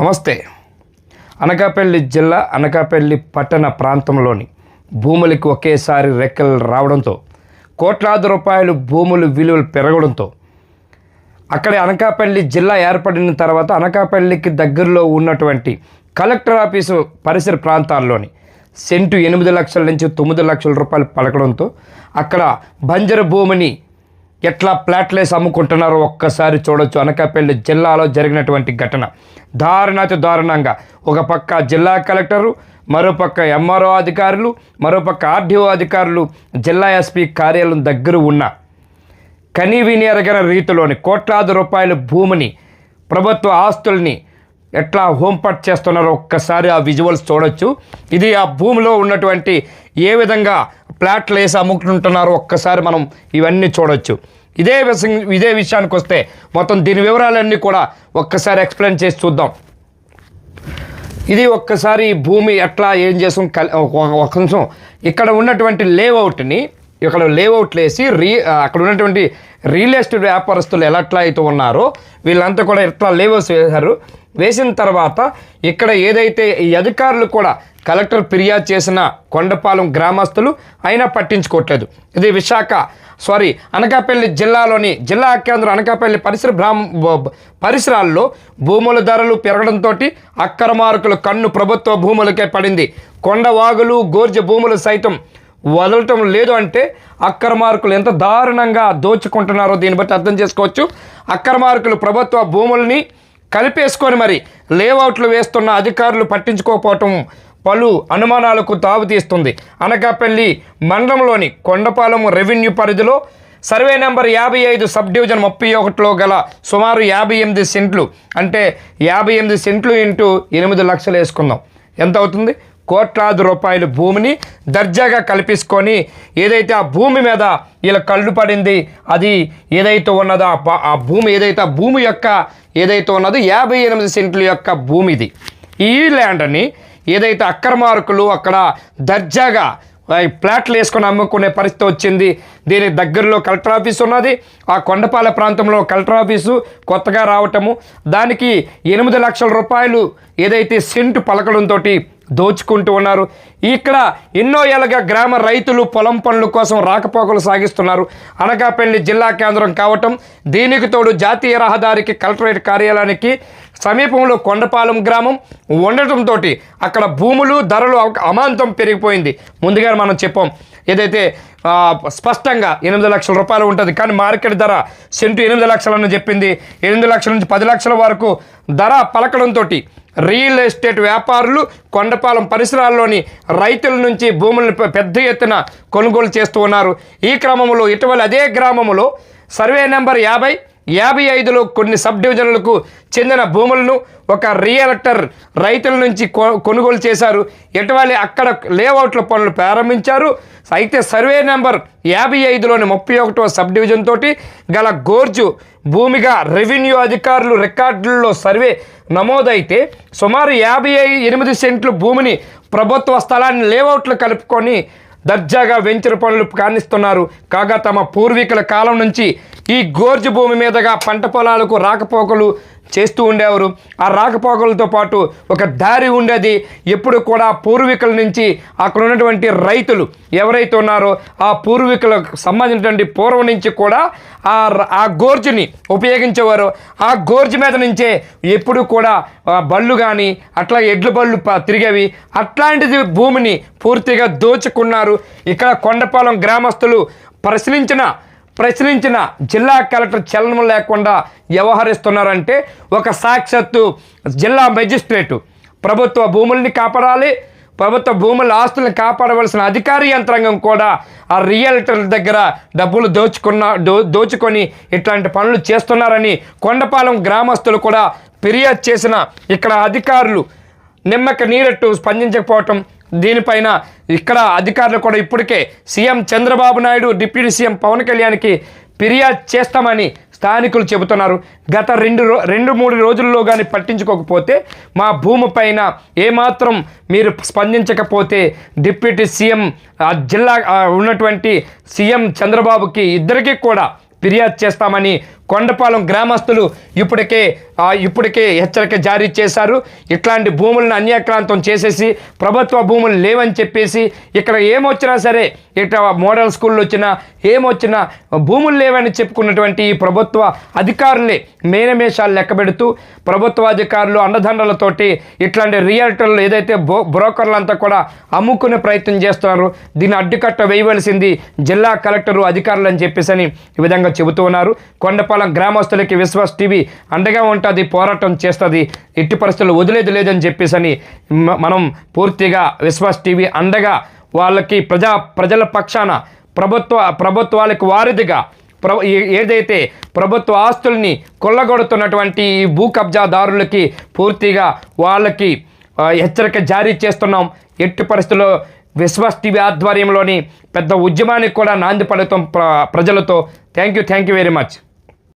నమస్తే. అనకాపల్లి జిల్లా అనకాపల్లి పట్టణ ప్రాంతంలోని భూములకి ఒకేసారి రెక్కలు రావడంతో కోట్లాది రూపాయలు భూములు విలువలు పెరగడంతో అక్కడ అనకాపల్లి జిల్లా ఏర్పడిన తర్వాత అనకాపల్లికి దగ్గరలో ఉన్నటువంటి కలెక్టర్ ఆఫీసు పరిసర ప్రాంతాల్లోని సెంటు 8 లక్షల నుంచి 9 లక్షల రూపాయలు పలకడంతో అక్కడ బంజరు భూమిని ఎట్లా ప్లాట్లేసి అమ్ముకుంటున్నారో ఒక్కసారి చూడొచ్చు. అనకాపల్లి జిల్లాలో జరిగినటువంటి ఘటన దారుణాతి దారుణంగా ఒక పక్క జిల్లా కలెక్టరు, మరోపక్క ఎంఆర్ఓ అధికారులు, మరోపక్క ఆర్డీఓ అధికారులు జిల్లా ఎస్పీ కార్యాలయం దగ్గర ఉన్న కనీవిని ఎరగని రీతిలోని కోట్లాది రూపాయల భూమిని, ప్రభుత్వ ఆస్తుల్ని ఎట్లా హోంపట్ చేస్తున్నారో ఒక్కసారి ఆ విజువల్స్ చూడొచ్చు. ఇది ఆ భూమిలో ఉన్నటువంటి ఏ విధంగా ప్లాట్లు వేసి అమ్ముకుంటున్నారో ఒక్కసారి మనం ఇవన్నీ చూడొచ్చు. ఇదే విషయానికి వస్తే మొత్తం దీని వివరాలన్నీ కూడా ఒక్కసారి ఎక్స్ప్లెయిన్ చేసి చూద్దాం. ఇది ఒక్కసారి భూమి ఎట్లా ఏం చేసాం ఒక నిమిషం. ఇక్కడ ఉన్నటువంటి లేఅవుట్ని ఇక్కడ లేఅవుట్లు వేసి అక్కడ ఉన్నటువంటి రియల్ ఎస్టేట్ వ్యాపారస్తులు ఎట్లా అయితే ఉన్నారో వీళ్ళంతా కూడా ఎట్లా లేఅవుట్స్ వేశారు. వేసిన తర్వాత ఇక్కడ ఏదైతే ఈ అధికారులు కూడా కలెక్టర్ ఫిర్యాదు చేసిన కొండపాలెం గ్రామస్తులు అయినా పట్టించుకోవట్లేదు. ఇది అనకాపల్లి జిల్లాలోని జిల్లా కేంద్రం అనకాపల్లి పరిసరాల్లో భూముల ధరలు పెరగడంతో అక్రమార్కుల కన్ను ప్రభుత్వ భూములకే పడింది. కొండవాగులు గోర్జ భూములు సైతం వదలటం లేదు అంటే అక్రమార్కులు ఎంత దారుణంగా దోచుకుంటున్నారో దీన్ని బట్టి అర్థం చేసుకోవచ్చు. అక్రమార్కులు ప్రభుత్వ భూముల్ని కలిపేసుకొని మరి లేఅవుట్లు వేస్తున్న అధికారులు పట్టించుకోకపోవటం పలు అనుమానాలకు తావుతీస్తుంది. అనకాపల్లి మండలంలోని కొండపాలెం రెవెన్యూ పరిధిలో సర్వే నెంబర్ 55 సబ్ డివిజన్ 31లో గల సుమారు 58 సెంట్లు, అంటే 58 సెంట్లు ఇంటూ 8 లక్షలు వేసుకుందాం, ఎంత అవుతుంది? కోట్లాది రూపాయల భూమిని దర్జాగా కల్పించుకొని ఏదైతే ఆ భూమి మీద వీళ్ళ కళ్ళు పడింది, అది ఏదైతే ఉన్నదో ఆ భూమి ఏదైతే ఉన్నదో 58 సెంట్ల యొక్క భూమి ఇది. ఈ ల్యాండ్ని ఏదైతే అక్రమార్కులు అక్కడ దర్జాగా ప్లాట్లు వేసుకొని అమ్ముకునే పరిస్థితి వచ్చింది. దీనికి దగ్గరలో కలెక్టర్ ఆఫీసు ఉన్నది. ఆ కొండపాలెం ప్రాంతంలో కలెక్టర్ ఆఫీసు కొత్తగా రావటము, దానికి 8 లక్షల రూపాయలు ఏదైతే సెంటు పలకడంతో దోచుకుంటూ ఉన్నారు. ఇక్కడ ఎన్నో ఏళ్ళగా గ్రామ రైతులు పొలం పనుల కోసం రాకపోకలు సాగిస్తున్నారు. అనకాపల్లి జిల్లా కేంద్రం కావటం, దీనికి తోడు జాతీయ రహదారికి కలెక్టరేట్ కార్యాలయానికి సమీపంలో కొండపాలెం గ్రామం ఉండటంతో అక్కడ భూములు ధరలు అమాంతం పెరిగిపోయింది. ముందుగా మనం చెప్పాం ఏదైతే స్పష్టంగా 8 లక్షల రూపాయలు ఉంటుంది, కానీ మార్కెట్ ధర సెంటు 8 లక్షలని చెప్పింది. 8 లక్షల నుంచి 10 లక్షల వరకు ధర పలకడంతో రియల్ ఎస్టేట్ వ్యాపారులు కొండపాలెం పరిసరాల్లోని రైతుల నుంచి భూములను పెద్ద ఎత్తున కొనుగోలు చేస్తూ ఉన్నారు. ఈ క్రమంలో ఇటీవల అదే గ్రామంలో సర్వే నెంబర్ 55లో కొన్ని సబ్ డివిజన్లకు చెందిన భూములను ఒక రియల్టర్ రైతుల నుంచి కొనుగోలు చేశారు. ఇటీవల అక్కడ లేఅవుట్ల పనులు ప్రారంభించారు. అయితే సర్వే నెంబర్ 55లోని 31వ సబ్ డివిజన్ తోటి గల గోర్జు భూమిగా రెవెన్యూ అధికారులు రికార్డుల్లో సర్వే నమోదైతే సుమారు 58 సెంట్లు భూమిని ప్రభుత్వ స్థలాన్ని లేఅవుట్లు కలుపుకొని దర్జాగా వెంచర్ పనులు కానిస్తున్నారు. కాగా తమ పూర్వీకుల కాలం నుంచి ఈ గోర్జు భూమి మీదుగా పంట పొలాలకు రాకపోకలు చేస్తూ ఉండేవారు. ఆ రాకపోకలతో పాటు ఒక దారి ఉండేది. ఎప్పుడు కూడా పూర్వీకుల నుంచి అక్కడ ఉన్నటువంటి రైతులు ఎవరైతే ఉన్నారో ఆ పూర్వీకులకు సంబంధించినటువంటి పూర్వం నుంచి కూడా ఆ గోర్జుని ఉపయోగించేవారు. ఆ గోర్జు మీద నుంచే ఎప్పుడు కూడా బళ్ళు కానీ అట్లా ఎడ్ల బళ్ళు తిరిగేవి. అట్లాంటిది భూమిని పూర్తిగా దోచుకున్నారు. ఇక్కడ కొండపాలెం గ్రామస్తులు ప్రశ్నించిన జిల్లా కలెక్టర్ చలనం లేకుండా వ్యవహరిస్తున్నారంటే ఒక సాక్షాత్తు జిల్లా మెజిస్ట్రేటు ప్రభుత్వ భూముల్ని కాపాడాలి, ప్రభుత్వ భూముల ఆస్తులను కాపాడవలసిన అధికారి యంత్రాంగం కూడా ఆ రియల్టర్ దగ్గర డబ్బులు దోచుకొని ఇట్లాంటి పనులు చేస్తున్నారని కొండపాలెం గ్రామస్తులు కూడా ఫిర్యాదు చేసిన ఇక్కడ అధికారులు నిమ్మక నీరెట్టు స్పందించకపోవటం, దీనిపైన ఇక్కడ అధికారులు కూడా ఇప్పటికే CM Chandrababu Naidu, deputy CM Pawan కళ్యాణ్కి ఫిర్యాదు చేస్తామని స్థానికులు చెబుతున్నారు. గత 2-3 రోజుల్లో కానీ పట్టించుకోకపోతే మా భూమి పైన ఏమాత్రం మీరు స్పందించకపోతే డిప్యూటీ సీఎం జిల్లా ఉన్నటువంటి సీఎం చంద్రబాబుకి ఇద్దరికీ కూడా ఫిర్యాదు చేస్తామని కొండపాలెం గ్రామస్తులు ఇప్పటికే హెచ్చరిక జారీ చేశారు. ఇట్లాంటి భూములను అన్యాక్రాంతం చేసేసి ప్రభుత్వ భూములు లేవని చెప్పేసి ఇక్కడ ఏమొచ్చినా సరే, ఇట్లా మోడల్ స్కూళ్ళు వచ్చినా ఏమొచ్చినా భూములు లేవని చెప్పుకున్నటువంటి ఈ ప్రభుత్వ అధికారులే మేనమేషాలు లెక్కబెడుతూ ప్రభుత్వ అధికారులు అండదండలతోటి ఇట్లాంటి రియల్టర్లు ఏదైతే బ్రోకర్లంతా కూడా అమ్ముకునే ప్రయత్నం చేస్తున్నారు. దీన్ని అడ్డుకట్ట వేయవలసింది జిల్లా కలెక్టరు అధికారులు అని చెప్పేసి ఈ విధంగా చెబుతూ ఉన్నారు. కొండపాలెం గ్రామస్తులకి విశ్వాస్ టీవీ అండగా ఉంటుంది, పోరాటం చేస్తుంది, ఎట్టి పరిస్థితుల్లో వదిలేది లేదని చెప్పేసి మనం పూర్తిగా విశ్వాస్ టీవీ అండగా వాళ్ళకి ప్రజల పక్షాన ప్రభుత్వాలకు వారధిగా ఏదైతే ప్రభుత్వ ఆస్తుల్ని కొల్లగొడుతున్నటువంటి ఈ భూ కబ్జాదారులకి పూర్తిగా వాళ్ళకి హెచ్చరిక జారీ చేస్తున్నాం. ఎట్టి పరిస్థితుల్లో విశ్వాస్ టీవీ ఆధ్వర్యంలోని పెద్ద ఉద్యమానికి కూడా నాంది పలుకుతాం ప్రజలతో. Thank you very much.